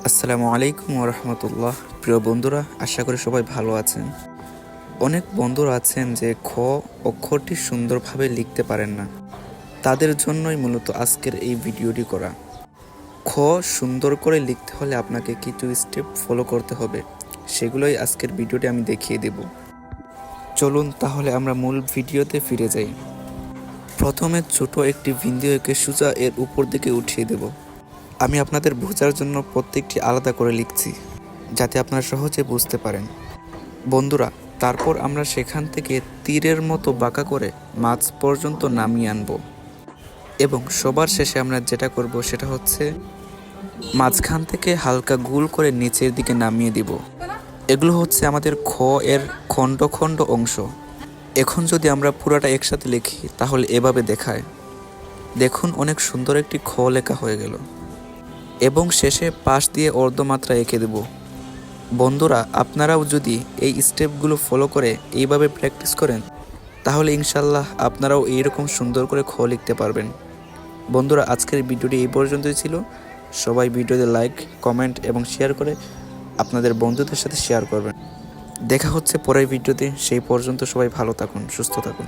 আসসালামু আলাইকুম রহমতুল্লাহ। প্রিয় বন্ধুরা, আশা করি সবাই ভালো আছেন। অনেক বন্ধুরা আছেন যে খ অক্ষরটি সুন্দরভাবে লিখতে পারেন না, তাদের জন্যই মূলত আজকের এই ভিডিওটি করা। খ সুন্দর করে লিখতে হলে আপনাকে কিছু স্টেপ ফলো করতে হবে, সেগুলোই আজকের ভিডিওটি আমি দেখিয়ে দেব। চলুন তাহলে আমরা মূল ভিডিওতে ফিরে যাই। প্রথমে ছোট একটি বিন্দু এঁকে সোজা এর উপর দিকে উঠিয়ে দেব। আমি আপনাদের বোঝার জন্য প্রত্যেকটি আলাদা করে লিখছি, যাতে আপনারা সহজে বুঝতে পারেন। বন্ধুরা, তারপর আমরা সেখান থেকে তীরের মতো বাঁকা করে মাছ পর্যন্ত নামিয়ে আনব, এবং সবার শেষে আমরা যেটা করব সেটা হচ্ছে মাঝখান থেকে হালকা গোল করে নিচের দিকে নামিয়ে দিব। এগুলো হচ্ছে আমাদের খ এর খণ্ড খণ্ড অংশ। এখন যদি আমরা পুরাটা একসাথে লিখি তাহলে এভাবে দেখায়। দেখুন, অনেক সুন্দর একটি খ লেখা হয়ে গেল। এবং শেষে পাশ দিয়ে অর্ধমাত্রা এঁকে দেব। বন্ধুরা, আপনারাও যদি এই স্টেপগুলো ফলো করে এইভাবে প্র্যাকটিস করেন তাহলে ইনশাল্লাহ আপনারাও এইরকম সুন্দর করে খ লিখতে পারবেন। বন্ধুরা, আজকের ভিডিওটি এই পর্যন্তই ছিল। সবাই ভিডিওতে লাইক, কমেন্ট এবং শেয়ার করে আপনাদের বন্ধুদের সাথে শেয়ার করবেন। দেখা হচ্ছে পরের ভিডিওতে। সেই পর্যন্ত সবাই ভালো থাকুন, সুস্থ থাকুন।